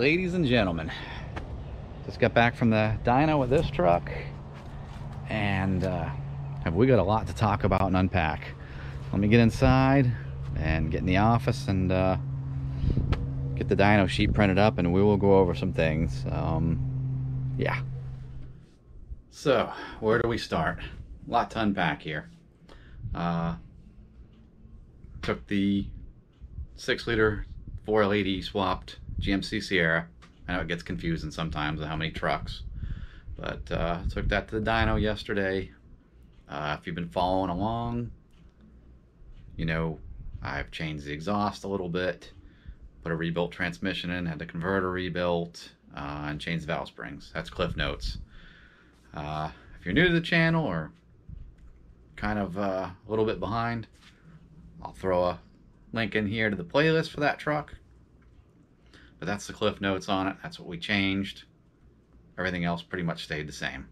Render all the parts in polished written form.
ladies and gentlemen, just got back from the dyno with this truck, and we got a lot to talk about and unpack. Let me get inside and get in the office and get the dyno sheet printed up, and we will go over some things. Yeah. So where do we start? A lot to unpack here. Took the 6-liter 4L80 swapped GMC Sierra. I know it gets confusing sometimes with how many trucks, but took that to the dyno yesterday. If you've been following along, you know I've changed the exhaust a little bit, put a rebuilt transmission in, had the converter rebuilt, and changed the valve springs. That's Cliff Notes. If you're new to the channel or kind of a little bit behind, I'll throw a link in here to the playlist for that truck. But that's the Cliff Notes on it. That's what we changed. Everything else pretty much stayed the same.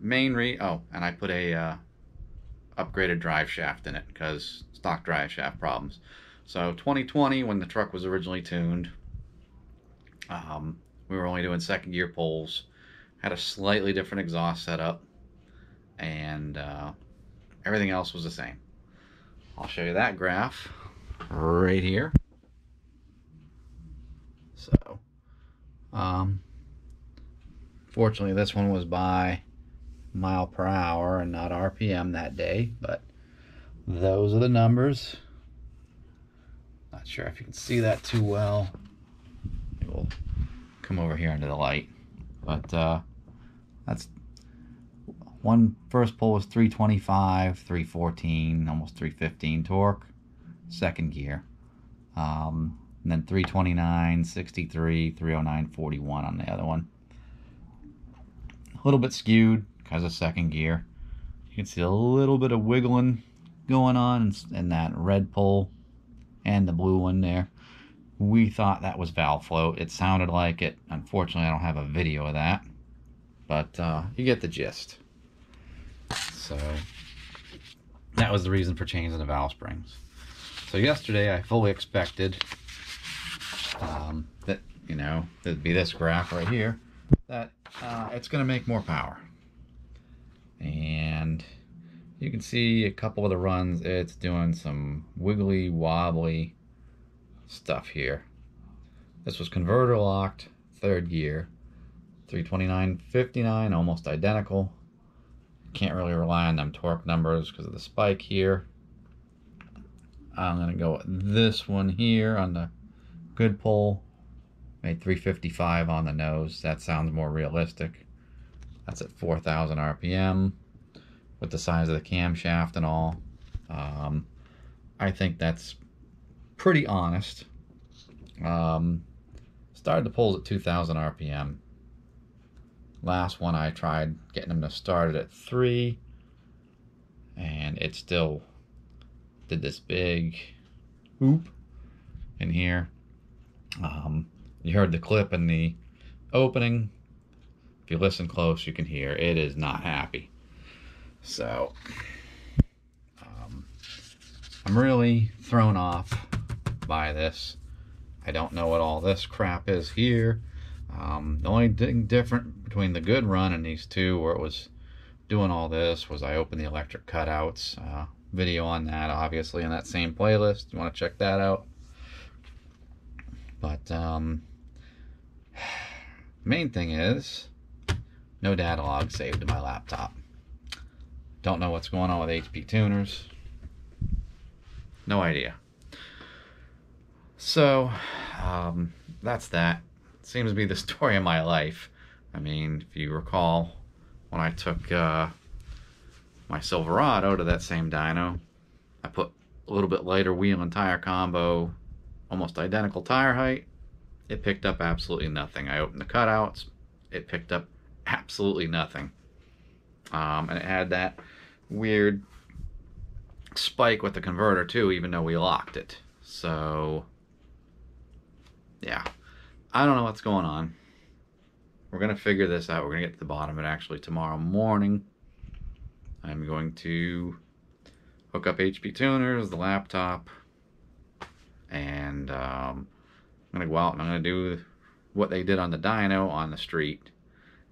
Oh, and I put a upgraded drive shaft in it because stock drive shaft problems. So 2020, when the truck was originally tuned, we were only doing second gear pulls, had a slightly different exhaust setup, and everything else was the same. I'll show you that graph right here. So, fortunately this one was by mile per hour and not RPM that day, but those are the numbers. Not sure if you can see that too well. It will come over here into the light, but that's first pull was 325, 314, almost 315 torque, second gear, and then 329, 63, 309, 41 on the other one. A little bit skewed because of second gear. You can see a little bit of wiggling going on in that red pull and the blue one there. We thought that was valve float. It sounded like it. Unfortunately, I don't have a video of that, but you get the gist. So that was the reason for changing the valve springs. So yesterday I fully expected that, you know, there'd be this graph right here, that it's going to make more power. And you can see a couple of the runs, it's doing some wiggly wobbly stuff here. This was converter locked, third gear, 329/59, almost identical. Can't really rely on them torque numbers because of the spike here. I'm going to go with this one here on the good pull. Made 355 on the nose. That sounds more realistic. That's at 4,000 RPM with the size of the camshaft and all. I think that's pretty honest. Started the pulls at 2,000 RPM. Last one I tried getting them to start it at 3, and it still did this big whoop in here. You heard the clip in the opening. If you listen close, you can hear it is not happy. So I'm really thrown off by this. I don't know what all this crap is here. The only thing different between the good run and these two where it was doing all this was I opened the electric cutouts. Video on that obviously in that same playlist. You want to check that out. But main thing is no data log saved to my laptop. Don't know what's going on with HP tuners. No idea. So that's that. Seems to be the story of my life. I mean, if you recall, when I took my Silverado to that same dyno, I put a little bit lighter wheel and tire combo, almost identical tire height. It picked up absolutely nothing. I opened the cutouts. It picked up absolutely nothing. And it had that weird spike with the converter too, even though we locked it. So yeah, I don't know what's going on. We're gonna figure this out. We're gonna get to the bottom of it actually tomorrow morning. I'm going to hook up HP tuners, the laptop, and I'm I'm going to go out and I'm going to do what they did on the dyno on the street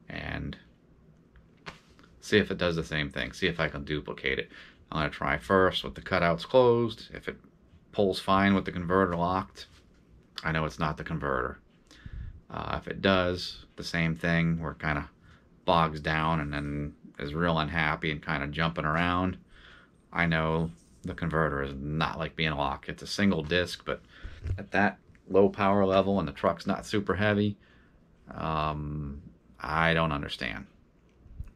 and see if it does the same thing. See if I can duplicate it. I'm going to try first with the cutouts closed. If it pulls fine with the converter locked, I know it's not the converter. If it does the same thing, where it kind of bogs down and then is real unhappy and kind of jumping around, I know the converter is not like being locked. It's a single disc, but at that low power level and the truck's not super heavy, I don't understand.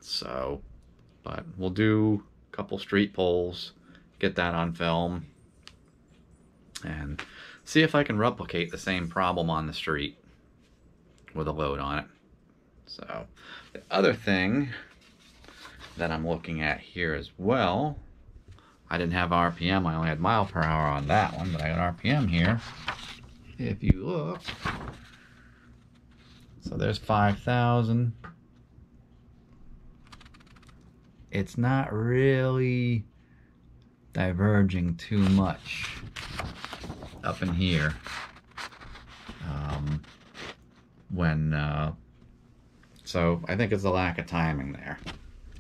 So, but we'll do a couple street polls, get that on film, and see if I can replicate the same problem on the street with a load on it. So, the other thing that I'm looking at here as well, I didn't have RPM, I only had mile per hour on that one, but I got RPM here. If you look, so there's 5,000. It's not really diverging too much up in here so I think it's a lack of timing there.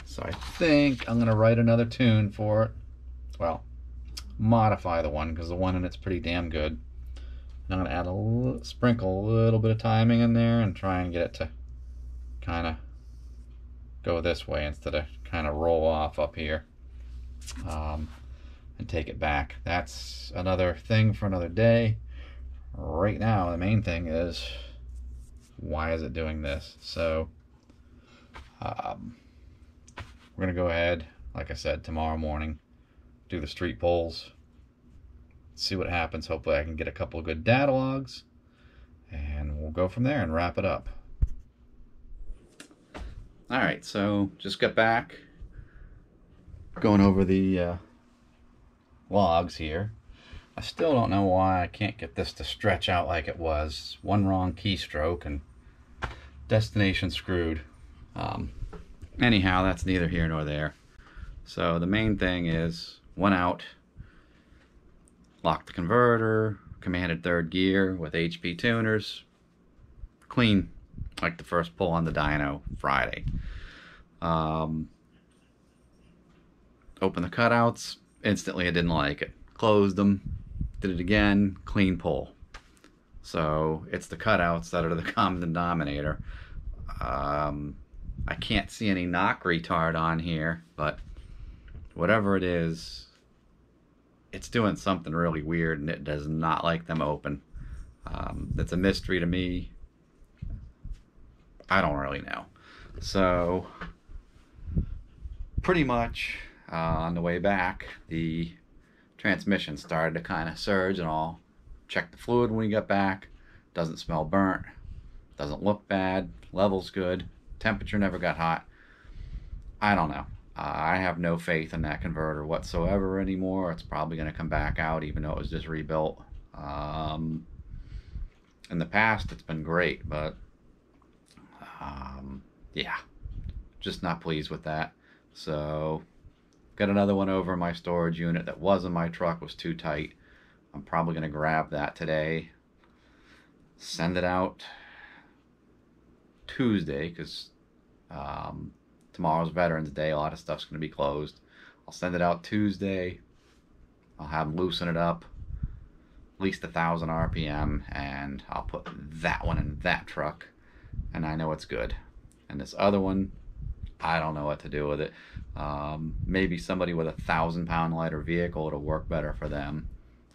So I think I'm gonna write another tune for it. Well, modify the one, because the one in it's pretty damn good. And I'm gonna add sprinkle a little bit of timing in there and try and get it to kind of go this way instead of kind of roll off up here, and take it back. That's another thing for another day. Right now, the main thing is, why is it doing this? So we're gonna go ahead, like I said, tomorrow morning, do the street polls, see what happens. Hopefully I can get a couple of good data logs, and we'll go from there and wrap it up. Alright, so just got back, going over the logs here. I still don't know why I can't get this to stretch out like it was. One wrong keystroke and destination screwed. Anyhow, that's neither here nor there. So the main thing is, went out, locked the converter, commanded third gear with HP tuners, clean like the first pull on the dyno Friday. Opened the cutouts, instantly I didn't like it. Closed them, did it again, clean pull. So it's the cutouts that are the common denominator. I can't see any knock retard on here, but whatever it is, it's doing something really weird and it does not like them open. That's a mystery to me. I don't really know. So pretty much on the way back, the transmission started to kind of surge and all. Checked the fluid when we got back. Doesn't smell burnt. Doesn't look bad. Level's good. Temperature never got hot. I don't know. I have no faith in that converter whatsoever anymore. It's probably going to come back out even though it was just rebuilt. In the past it's been great, but yeah, just not pleased with that. So got another one over in my storage unit that was in my truck, was too tight. I'm probably going to grab that today, send it out Tuesday, because tomorrow's Veterans Day. A lot of stuff's going to be closed. I'll send it out Tuesday. I'll have them loosen it up, at least 1,000 RPM, and I'll put that one in that truck, and I know it's good. And this other one, I don't know what to do with it. Maybe somebody with a 1,000-pound lighter vehicle, it'll work better for them.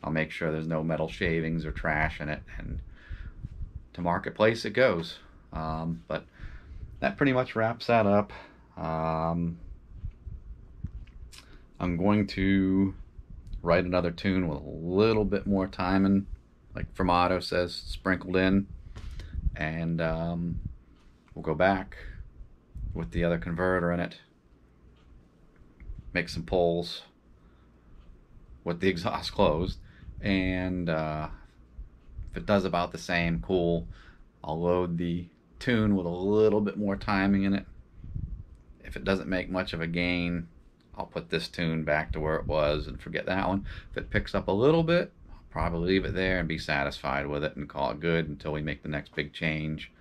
I'll make sure there's no metal shavings or trash in it, and to marketplace it goes. But that pretty much wraps that up. I'm going to write another tune with a little bit more timing, like Formato says, sprinkled in, and we'll go back with the other converter in it, make some pulls with the exhaust closed, and if it does about the same, cool. I'll load the tune with a little bit more timing in it. If it doesn't make much of a gain, I'll put this tune back to where it was and forget that one. If it picks up a little bit, I'll probably leave it there and be satisfied with it and call it good until we make the next big change.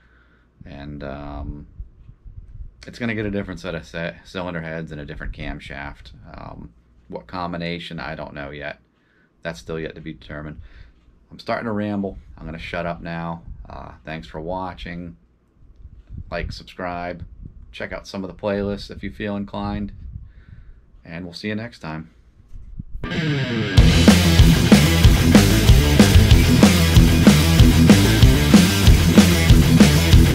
And it's going to get a different set of cylinder heads and a different camshaft. What combination, I don't know yet. That's still yet to be determined. I'm starting to ramble. I'm going to shut up now. Thanks for watching. Like, subscribe, check out some of the playlists if you feel inclined, and we'll see you next time.